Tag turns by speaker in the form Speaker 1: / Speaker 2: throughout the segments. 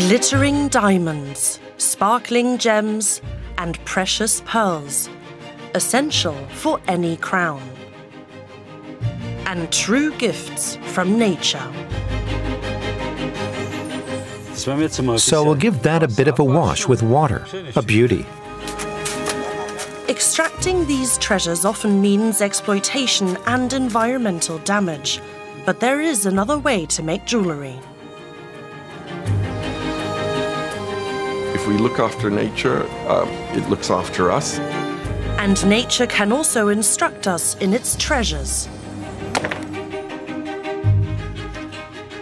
Speaker 1: Glittering diamonds, sparkling gems, and precious pearls, essential for any crown. And true gifts from nature.
Speaker 2: So we'll give that a bit of a wash with water, a beauty.
Speaker 1: Extracting these treasures often means exploitation and environmental damage, but there is another way to make jewellery.
Speaker 3: If we look after nature, it looks after us.
Speaker 1: And nature can also instruct us in its treasures.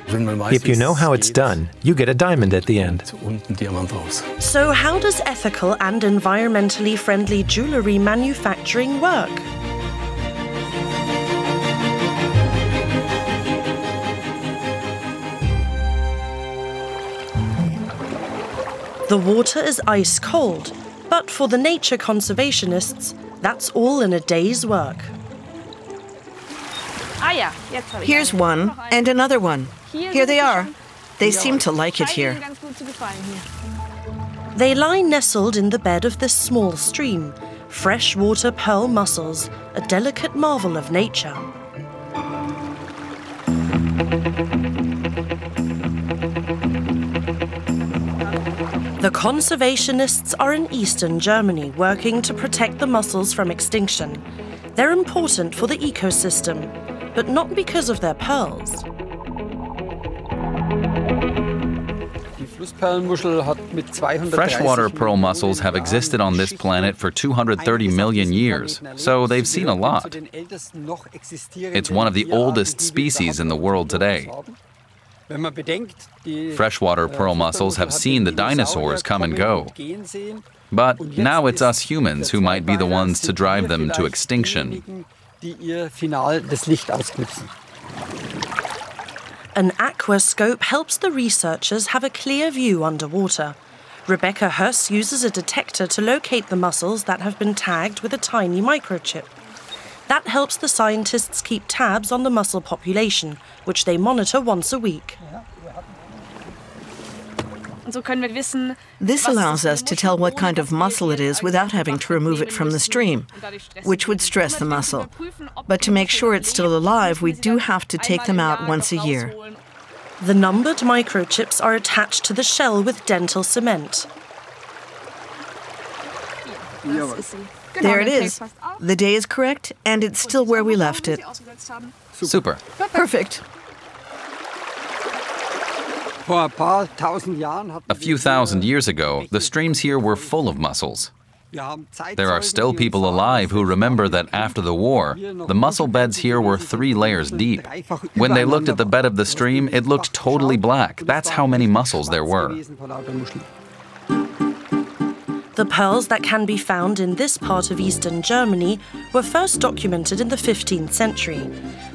Speaker 2: If you know how it's done, you get a diamond at the end.
Speaker 1: So how does ethical and environmentally friendly jewellery manufacturing work? The water is ice cold, but for the nature conservationists, that's all in a day's work.
Speaker 4: Here's one and another one. Here they are. They seem to like it here.
Speaker 1: They lie nestled in the bed of this small stream, freshwater pearl mussels, a delicate marvel of nature. The conservationists are in eastern Germany working to protect the mussels from extinction. They're important for the ecosystem, but not because of their pearls.
Speaker 5: Freshwater pearl mussels have existed on this planet for 230 million years, so they've seen a lot. It's one of the oldest species in the world today. Freshwater pearl mussels have seen the dinosaurs come and go. But now it's us humans who might be the ones to drive them to extinction.
Speaker 1: An aquascope helps the researchers have a clear view underwater. Rebecca Höss uses a detector to locate the mussels that have been tagged with a tiny microchip. That helps the scientists keep tabs on the mussel population, which they monitor once a week.
Speaker 4: This allows us to tell what kind of mussel it is without having to remove it from the stream, which would stress the mussel. But to make sure it's still alive, we do have to take them out once a year.
Speaker 1: The numbered microchips are attached to the shell with dental cement.
Speaker 4: There it is. The day is correct, and it's still where we left it.
Speaker 5: Super.
Speaker 4: Perfect.
Speaker 5: A few thousand years ago, the streams here were full of mussels. There are still people alive who remember that after the war, the mussel beds here were 3 layers deep. When they looked at the bed of the stream, it looked totally black. That's how many mussels there were.
Speaker 1: The pearls that can be found in this part of eastern Germany were first documented in the 15th century.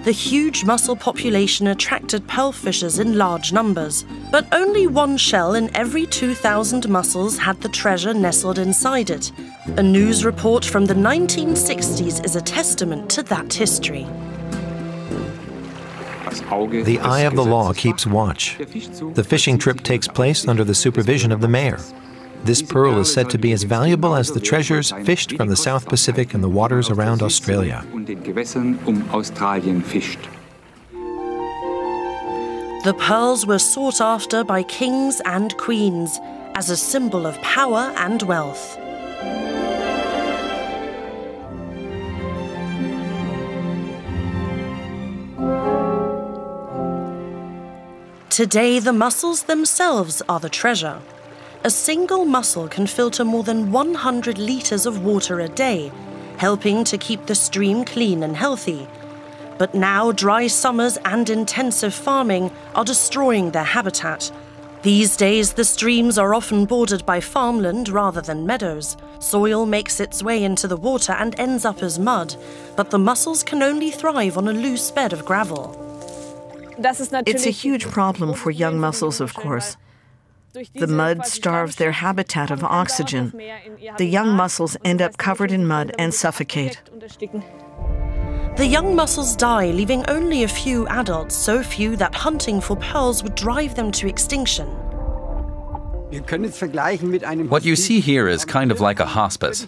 Speaker 1: The huge mussel population attracted pearl fishers in large numbers, but only one shell in every 2,000 mussels had the treasure nestled inside it. A news report from the 1960s is a testament to that history.
Speaker 2: The eye of the law keeps watch. The fishing trip takes place under the supervision of the mayor. This pearl is said to be as valuable as the treasures fished from the South Pacific and the waters around Australia.
Speaker 1: The pearls were sought after by kings and queens as a symbol of power and wealth. Today, the mussels themselves are the treasure. A single mussel can filter more than 100 litres of water a day, helping to keep the stream clean and healthy. But now dry summers and intensive farming are destroying their habitat. These days, the streams are often bordered by farmland rather than meadows. Soil makes its way into the water and ends up as mud, but the mussels can only thrive on a loose bed of gravel.
Speaker 4: It's a huge problem for young mussels, of course. The mud starves their habitat of oxygen. The young mussels end up covered in mud and suffocate.
Speaker 1: The young mussels die, leaving only a few adults, so few that hunting for pearls would drive them to extinction.
Speaker 5: What you see here is kind of like a hospice.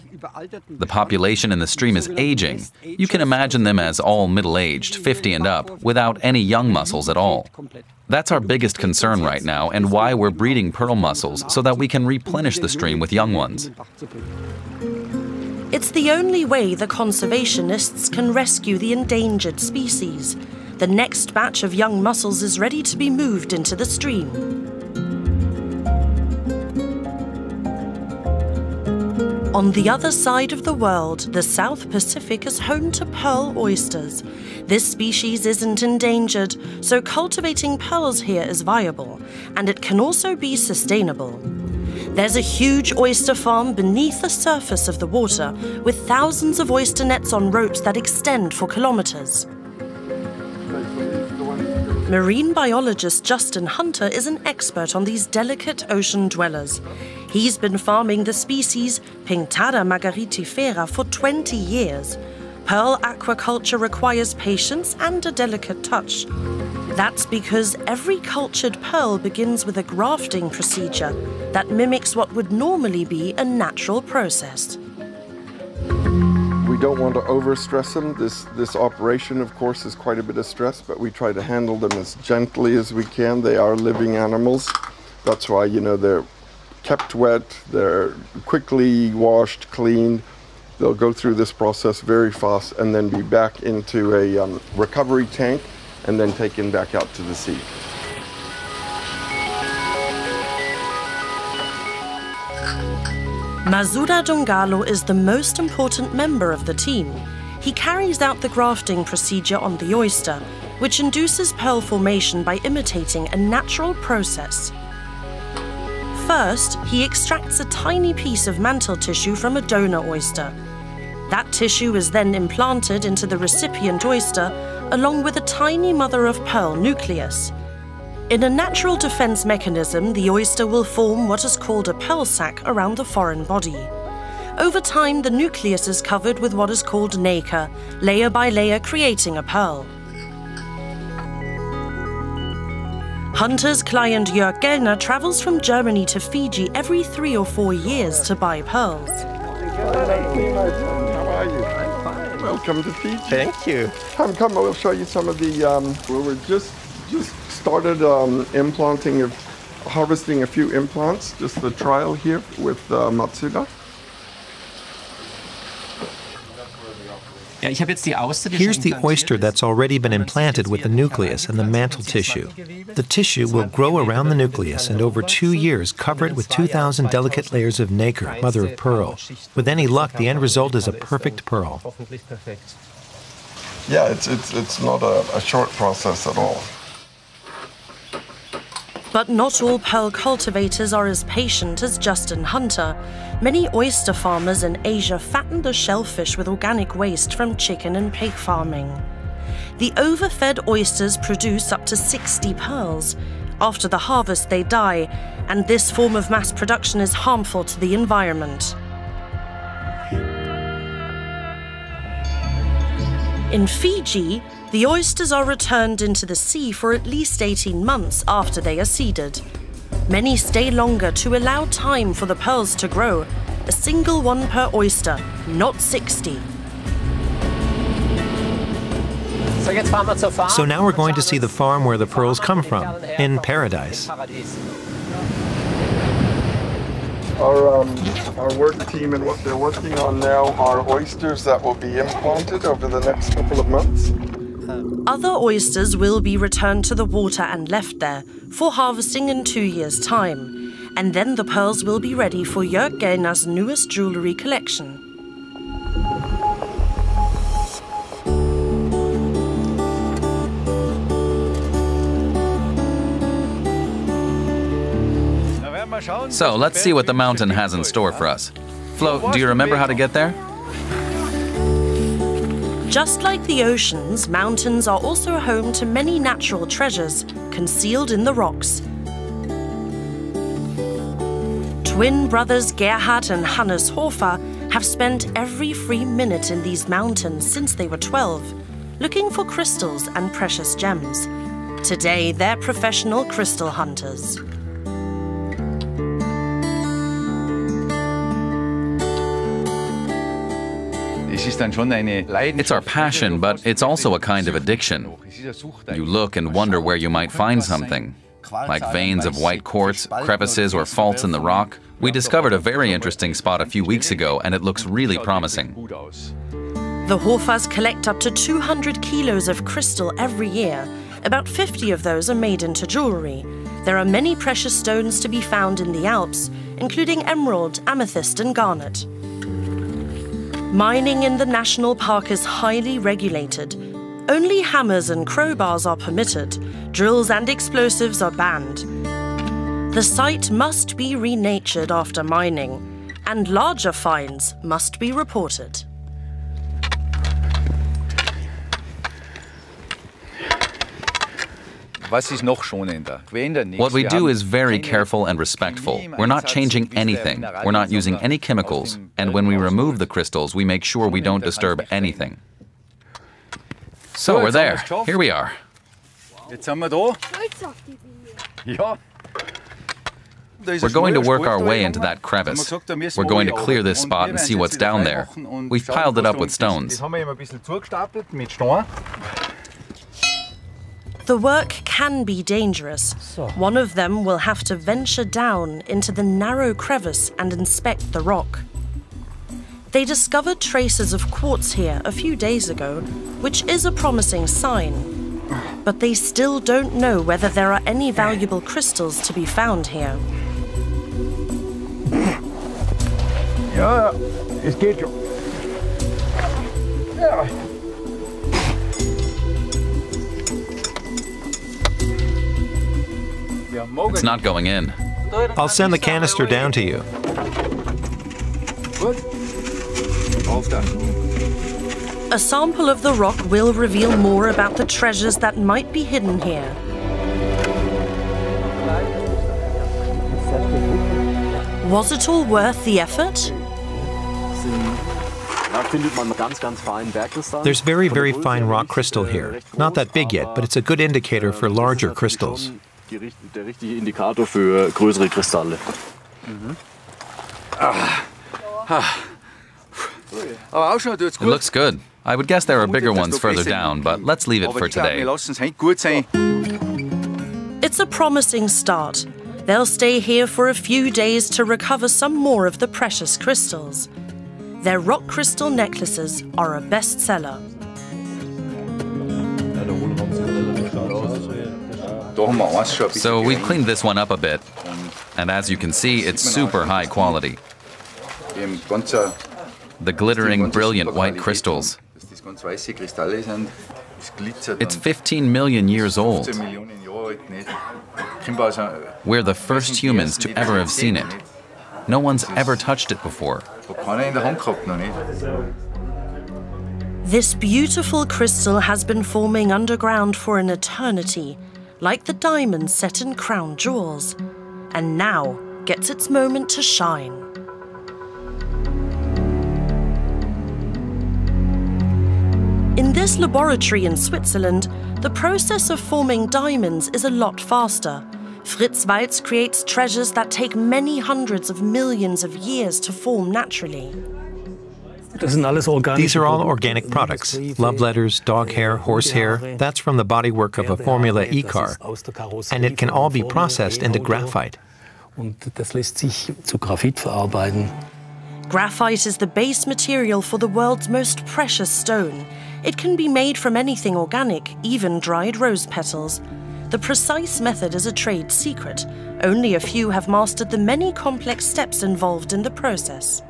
Speaker 5: The population in the stream is aging. You can imagine them as all middle-aged, 50 and up, without any young mussels at all. That's our biggest concern right now and why we're breeding pearl mussels so that we can replenish the stream with young ones.
Speaker 1: It's the only way the conservationists can rescue the endangered species. The next batch of young mussels is ready to be moved into the stream. On the other side of the world, the South Pacific is home to pearl oysters. This species isn't endangered, so cultivating pearls here is viable, and it can also be sustainable. There's a huge oyster farm beneath the surface of the water, with thousands of oyster nets on ropes that extend for kilometers. Marine biologist Justin Hunter is an expert on these delicate ocean dwellers. He's been farming the species Pinctada margaritifera for 20 years. Pearl aquaculture requires patience and a delicate touch. That's because every cultured pearl begins with a grafting procedure that mimics what would normally be a natural process.
Speaker 3: We don't want to overstress them. This operation, of course, is quite a bit of stress, but we try to handle them as gently as we can. They are living animals. That's why, they're kept wet, they're quickly washed, cleaned. They'll go through this process very fast and then be back into a recovery tank and then taken back out to the sea.
Speaker 1: Masuda Dungalo is the most important member of the team. He carries out the grafting procedure on the oyster, which induces pearl formation by imitating a natural process. First, he extracts a tiny piece of mantle tissue from a donor oyster. That tissue is then implanted into the recipient oyster, along with a tiny mother-of-pearl nucleus. In a natural defense mechanism, the oyster will form what is called a pearl sac around the foreign body. Over time, the nucleus is covered with what is called nacre, layer by layer creating a pearl. Hunter's client Jörg Gellner travels from Germany to Fiji every 3 or 4 years to buy pearls.
Speaker 3: How are you? I'm fine. Welcome to Fiji.
Speaker 2: Thank you.
Speaker 3: Come, I will show you some of the, we're just started harvesting a few implants, just the trial here with Matsuda.
Speaker 2: Here's the oyster that's already been implanted with the nucleus and the mantle tissue. The tissue will grow around the nucleus and over 2 years cover it with 2,000 delicate layers of nacre, mother of pearl. With any luck, the end result is a perfect pearl.
Speaker 3: Yeah, it's not a short process at all.
Speaker 1: But not all pearl cultivators are as patient as Justin Hunter. Many oyster farmers in Asia fatten the shellfish with organic waste from chicken and pig farming. The overfed oysters produce up to 60 pearls. After the harvest, they die, and this form of mass production is harmful to the environment. In Fiji, the oysters are returned into the sea for at least 18 months after they are seeded. Many stay longer to allow time for the pearls to grow. A single one per oyster, not 60.
Speaker 2: So now we're going to see the farm where the pearls come from, in paradise.
Speaker 3: Our work team and what they're working on now are oysters that will be implanted over the next couple of months.
Speaker 1: Other oysters will be returned to the water and left there for harvesting in 2 years' time. And then the pearls will be ready for Jörg Gellner's newest jewellery collection.
Speaker 5: So let's see what the mountain has in store for us. Flo, do you remember how to get there?
Speaker 1: Just like the oceans, mountains are also home to many natural treasures concealed in the rocks. Twin brothers Gerhard and Hannes Hofer have spent every free minute in these mountains since they were 12, looking for crystals and precious gems. Today, they're professional crystal hunters.
Speaker 5: It's our passion, but it's also a kind of addiction. You look and wonder where you might find something, like veins of white quartz, crevices, or faults in the rock. We discovered a very interesting spot a few weeks ago, and it looks really promising.
Speaker 1: The Hofers collect up to 200 kilos of crystal every year. About 50 of those are made into jewelry. There are many precious stones to be found in the Alps, including emerald, amethyst, and garnet. Mining in the national park is highly regulated. Only hammers and crowbars are permitted. Drills and explosives are banned. The site must be renatured after mining, and larger fines must be reported.
Speaker 5: What we do is very careful and respectful. We're not changing anything. We're not using any chemicals. And when we remove the crystals, we make sure we don't disturb anything. So we're there. Here we are. We're going to work our way into that crevice. We're going to clear this spot and see what's down there. We've piled it up with stones.
Speaker 1: The work can be dangerous. One of them will have to venture down into the narrow crevice and inspect the rock. They discovered traces of quartz here a few days ago, which is a promising sign. But they still don't know whether there are any valuable crystals to be found here.
Speaker 6: Ja, es geht schon. Ja.
Speaker 5: It's not going in.
Speaker 2: I'll send the canister down to you.
Speaker 1: A sample of the rock will reveal more about the treasures that might be hidden here. Was it all worth the effort?
Speaker 2: There's very, very fine rock crystal here. Not that big yet, but it's a good indicator for larger crystals.
Speaker 5: It looks good. I would guess there are bigger ones further down, but let's leave it for today.
Speaker 1: It's a promising start. They'll stay here for a few days to recover some more of the precious crystals. Their rock crystal necklaces are a bestseller.
Speaker 5: So we've cleaned this one up a bit, and as you can see, it's super high quality. The glittering, brilliant white crystals. It's 15 million years old. We're the first humans to ever have seen it. No one's ever touched it before.
Speaker 1: This beautiful crystal has been forming underground for an eternity, like the diamonds set in crown jewels, and now gets its moment to shine. In this laboratory in Switzerland, the process of forming diamonds is a lot faster. Fritz Walz creates treasures that take many hundreds of millions of years to form naturally.
Speaker 2: These are all organic products. Love letters, dog hair, horse hair. That's from the bodywork of a Formula E car. And it can all be processed into graphite.
Speaker 1: Graphite is the base material for the world's most precious stone. It can be made from anything organic, even dried rose petals. The precise method is a trade secret. Only a few have mastered the many complex steps involved in the process.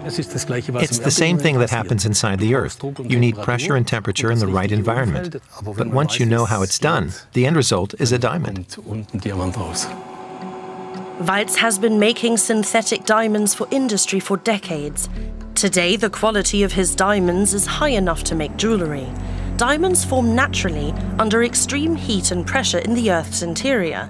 Speaker 2: It's the same thing that happens inside the Earth. You need pressure and temperature in the right environment. But once you know how it's done, the end result is a diamond.
Speaker 1: Walz has been making synthetic diamonds for industry for decades. Today, the quality of his diamonds is high enough to make jewelry. Diamonds form naturally under extreme heat and pressure in the Earth's interior.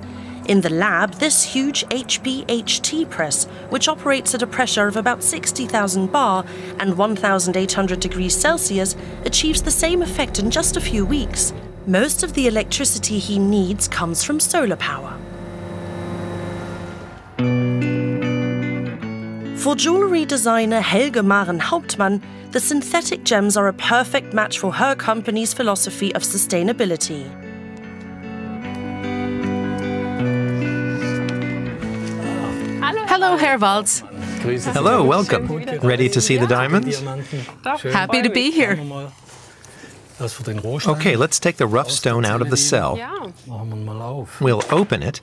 Speaker 1: In the lab, this huge HPHT press, which operates at a pressure of about 60,000 bar and 1,800 degrees Celsius, achieves the same effect in just a few weeks. Most of the electricity he needs comes from solar power. For jewelry designer Helge Maren Hauptmann, the synthetic gems are a perfect match for her company's philosophy of sustainability.
Speaker 7: Hello, Herr Waltz.
Speaker 2: Hello, welcome. Ready to see the diamonds?
Speaker 7: Happy to be here.
Speaker 2: Okay, let's take the rough stone out of the cell. We'll open it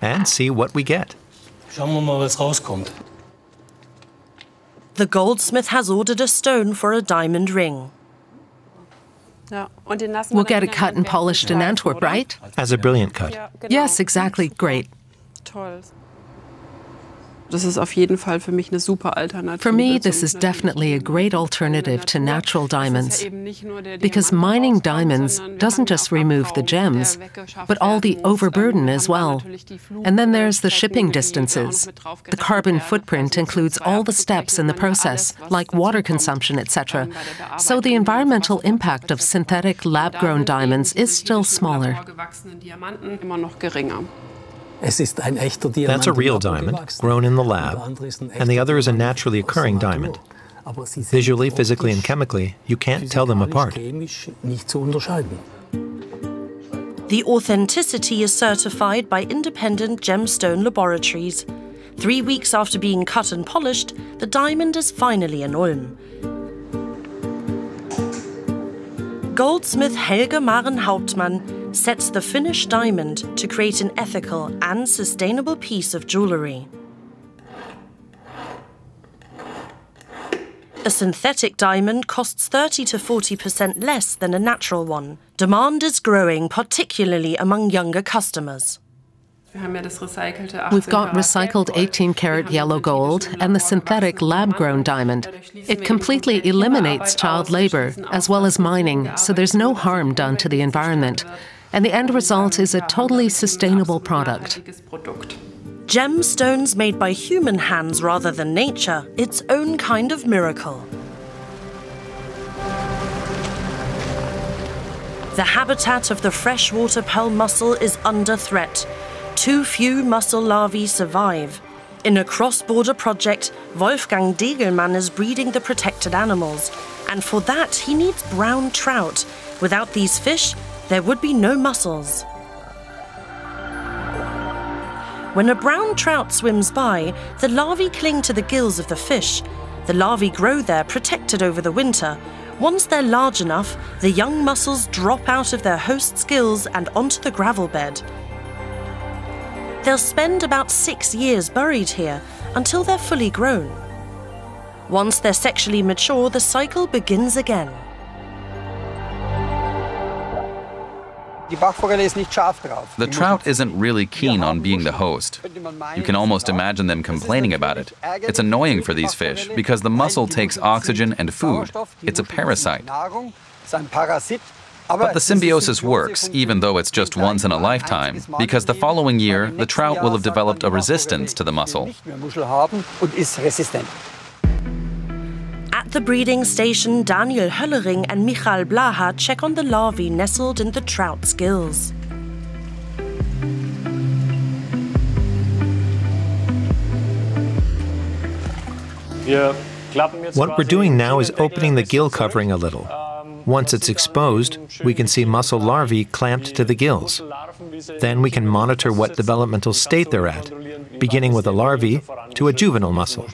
Speaker 2: and see what we get.
Speaker 1: The goldsmith has ordered a stone for a diamond ring.
Speaker 7: We'll get it cut and polished in Antwerp, right?
Speaker 2: As a brilliant cut.
Speaker 7: Yes, exactly. Great. For me, this is definitely a great alternative to natural diamonds, because mining diamonds doesn't just remove the gems, but all the overburden as well. And then there's the shipping distances. The carbon footprint includes all the steps in the process, like water consumption, etc. So the environmental impact of synthetic lab-grown diamonds is still smaller.
Speaker 2: That's a real diamond, grown in the lab, and the other is a naturally occurring diamond. Visually, physically, and chemically, you can't tell them apart.
Speaker 1: The authenticity is certified by independent gemstone laboratories. 3 weeks after being cut and polished, the diamond is finally in Ulm. Goldsmith Helge Maren Hauptmann sets the finished diamond to create an ethical and sustainable piece of jewelry. A synthetic diamond costs 30 to 40% less than a natural one. Demand is growing, particularly among younger customers.
Speaker 7: We've got recycled 18-karat yellow gold and the synthetic lab-grown diamond. It completely eliminates child labor as well as mining, so there's no harm done to the environment. And the end result is a totally sustainable product.
Speaker 1: Gemstones made by human hands rather than nature, its own kind of miracle. The habitat of the freshwater pearl mussel is under threat. Too few mussel larvae survive. In a cross-border project, Wolfgang Degelmann is breeding the protected animals. And for that, he needs brown trout. Without these fish, there would be no mussels. When a brown trout swims by, the larvae cling to the gills of the fish. The larvae grow there, protected over the winter. Once they're large enough, the young mussels drop out of their host's gills and onto the gravel bed. They'll spend about 6 years buried here until they're fully grown. Once they're sexually mature, the cycle begins again.
Speaker 5: The trout isn't really keen on being the host. You can almost imagine them complaining about it. It's annoying for these fish because the mussel takes oxygen and food. It's a parasite. But the symbiosis works, even though it's just once in a lifetime, because the following year, the trout will have developed a resistance to the mussel.
Speaker 1: At the breeding station, Daniel Höllering and Michael Blaha check on the larvae nestled in the trout's gills.
Speaker 2: What we're doing now is opening the gill covering a little. Once it's exposed, we can see mussel larvae clamped to the gills. Then we can monitor what developmental state they're at, beginning with a larvae to a juvenile mussel.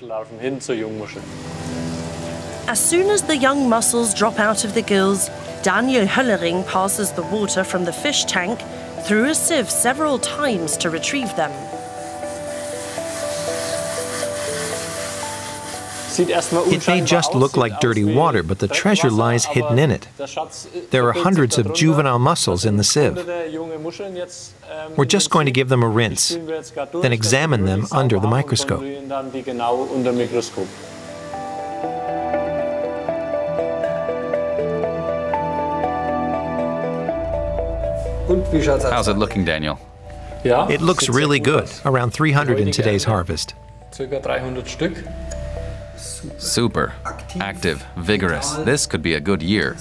Speaker 1: As soon as the young mussels drop out of the gills, Daniel Höllering passes the water from the fish tank through a sieve several times to retrieve them.
Speaker 2: It may just look like dirty water, but the treasure lies hidden in it. There are hundreds of juvenile mussels in the sieve. We're just going to give them a rinse, then examine them under the microscope.
Speaker 5: How's it looking, Daniel?
Speaker 2: It looks really good, around 300 in today's harvest.
Speaker 5: Super. Active, vigorous. This could be a good year.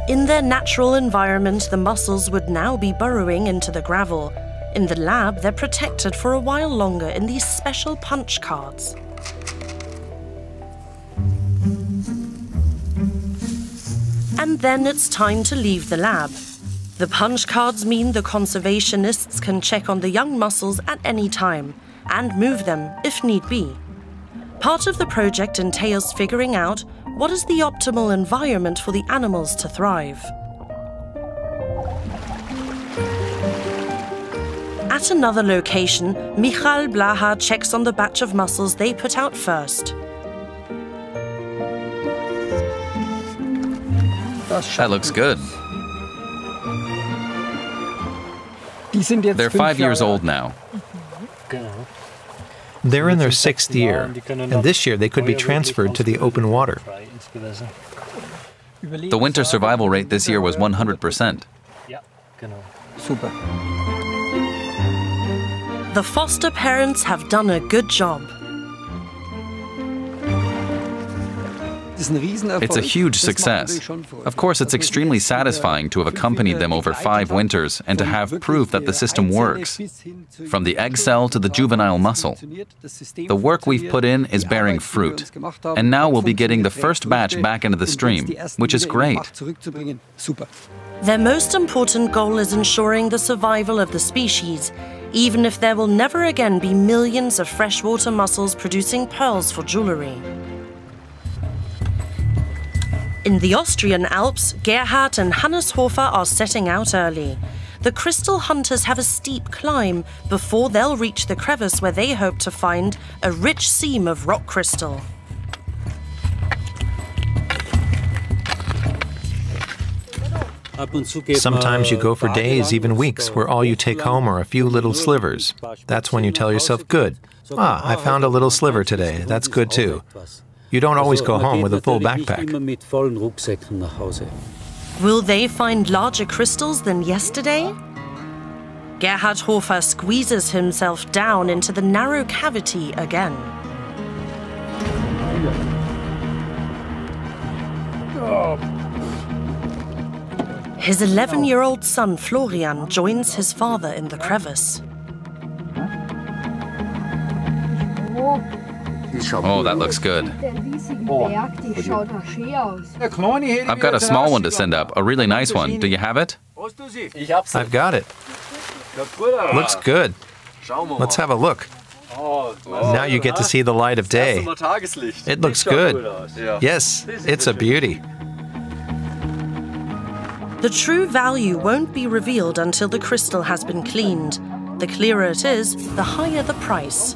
Speaker 1: In their natural environment, the mussels would now be burrowing into the gravel. In the lab, they're protected for a while longer in these special punch cards. And then it's time to leave the lab. The punch cards mean the conservationists can check on the young mussels at any time and move them if need be. Part of the project entails figuring out what is the optimal environment for the animals to thrive. At another location, Michal Blaha checks on the batch of mussels they put out first.
Speaker 5: That looks good. They're 5 years old now.
Speaker 2: They're in their 6th year, and this year they could be transferred to the open water.
Speaker 5: The winter survival rate this year was 100%.
Speaker 1: The foster parents have done a good job.
Speaker 5: It's a huge success. Of course, it's extremely satisfying to have accompanied them over 5 winters and to have proof that the system works. From the egg cell to the juvenile mussel. The work we've put in is bearing fruit. And now we'll be getting the first batch back into the stream, which is great.
Speaker 1: Their most important goal is ensuring the survival of the species, even if there will never again be millions of freshwater mussels producing pearls for jewelry. In the Austrian Alps, Gerhard and Hannes Hofer are setting out early. The crystal hunters have a steep climb before they'll reach the crevice where they hope to find a rich seam of rock crystal.
Speaker 2: Sometimes you go for days, even weeks, where all you take home are a few little slivers. That's when you tell yourself, good. I found a little sliver today. That's good too. You don't always go home with a full backpack.
Speaker 1: Will they find larger crystals than yesterday? Gerhard Hofer squeezes himself down into the narrow cavity again. His 11-year-old son Florian joins his father in the crevice.
Speaker 5: Oh, that looks good. I've got a small one to send up, a really nice one. Do you have it?
Speaker 2: I've got it. Looks good. Let's have a look. Now you get to see the light of day. It looks good. Yes, it's a beauty.
Speaker 1: The true value won't be revealed until the crystal has been cleaned. The clearer it is, the higher the price.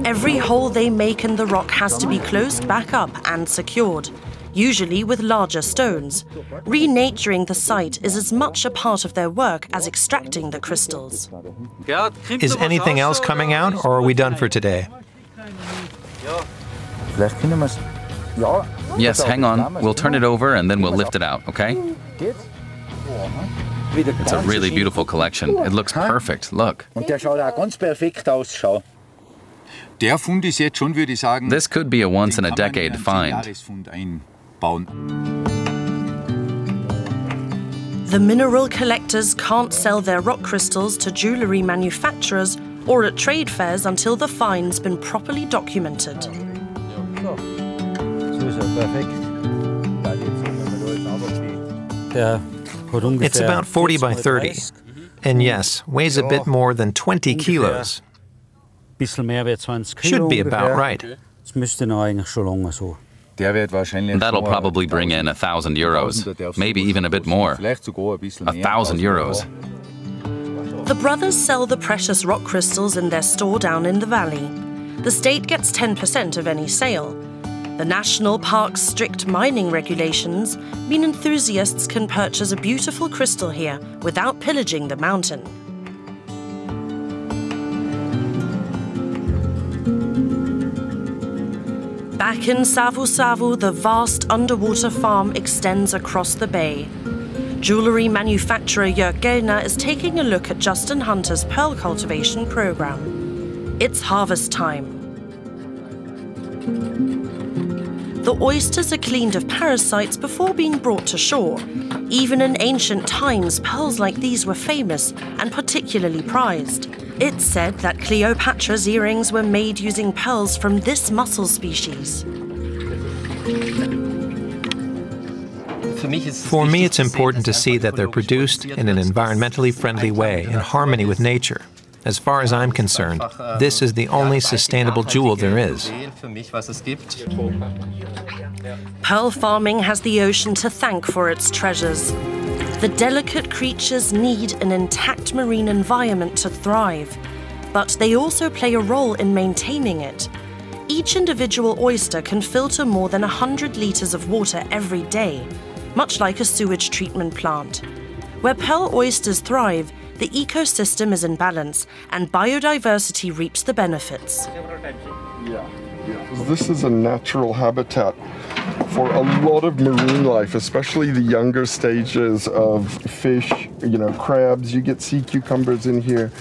Speaker 1: Every hole they make in the rock has to be closed back up and secured, usually with larger stones. Renaturing the site is as much a part of their work as extracting the crystals.
Speaker 2: Is anything else coming out, or are we done for today?
Speaker 5: Yes, hang on. We'll turn it over and then we'll lift it out, okay? It's a really beautiful collection. It looks perfect. Look. This could be a once-in-a-decade find.
Speaker 1: The mineral collectors can't sell their rock crystals to jewelry manufacturers or at trade fairs until the find's been properly documented.
Speaker 2: It's about 40 by 30. And yes, weighs a bit more than 20 kilos. Should be about right.
Speaker 5: That'll probably bring in 1,000 euros, maybe even a bit more. 1,000 euros.
Speaker 1: The brothers sell the precious rock crystals in their store down in the valley. The state gets 10% of any sale. The national park's strict mining regulations mean enthusiasts can purchase a beautiful crystal here without pillaging the mountain. Back in Savu-Savu, the vast underwater farm extends across the bay. Jewelry manufacturer Jörg Gellner is taking a look at Justin Hunter's pearl cultivation program. It's harvest time. The oysters are cleaned of parasites before being brought to shore. Even in ancient times, pearls like these were famous and particularly prized. It's said that Cleopatra's earrings were made using pearls from this mussel species.
Speaker 2: For me, it's important to see that they're produced in an environmentally friendly way, in harmony with nature. As far as I'm concerned, this is the only sustainable jewel there is.
Speaker 1: Pearl farming has the ocean to thank for its treasures. The delicate creatures need an intact marine environment to thrive, but they also play a role in maintaining it. Each individual oyster can filter more than 100 liters of water every day, much like a sewage treatment plant. Where pearl oysters thrive, the ecosystem is in balance and biodiversity reaps the benefits.
Speaker 3: This is a natural habitat for a lot of marine life, especially the younger stages of fish, crabs. You get sea cucumbers in here.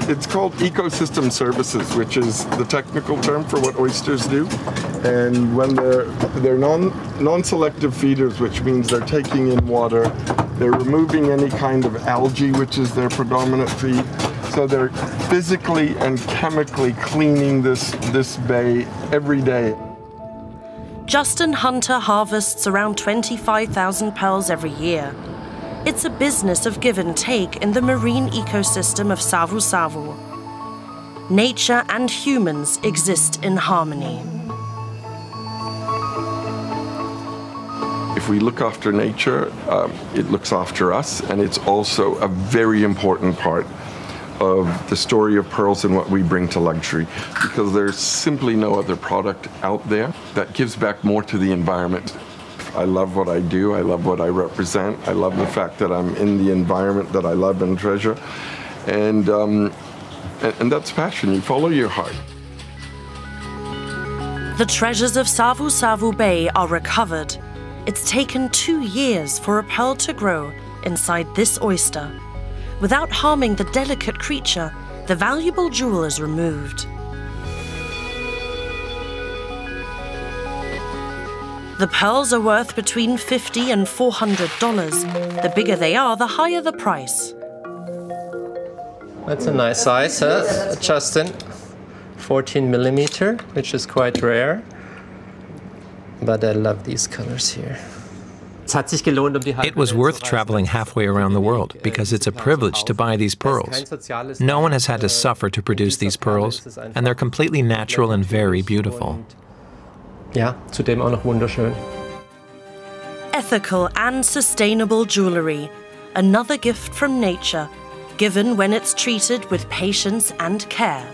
Speaker 3: It's called ecosystem services, which is the technical term for what oysters do. And when they're non-selective feeders, which means they're taking in water, they're removing any kind of algae, which is their predominant feed. So they're physically and chemically cleaning this bay every day.
Speaker 1: Justin Hunter harvests around 25,000 pearls every year. It's a business of give and take in the marine ecosystem of Savu-Savu. Nature and humans exist in harmony.
Speaker 3: If we look after nature, it looks after us, and it's also a very important part of the story of pearls and what we bring to luxury, because there's simply no other product out there that gives back more to the environment. I love what I do, I love what I represent, I love the fact that I'm in the environment that I love and treasure, and that's passion. You follow your heart.
Speaker 1: The treasures of Savu-Savu Bay are recovered. It's taken 2 years for a pearl to grow inside this oyster. Without harming the delicate creature, the valuable jewel is removed. The pearls are worth between $50 and $400. The bigger they are, the higher the price.
Speaker 8: That's a nice size, Justin. 14 millimeter, which is quite rare. But I love these colors here.
Speaker 2: It was worth traveling halfway around the world because it's a privilege to buy these pearls. No one has had to suffer to produce these pearls, and they're completely natural and very beautiful.
Speaker 8: Ja, zudem auch noch wunderschön.
Speaker 1: Ethical and sustainable jewelry, another gift from nature, given when it's treated with patience and care.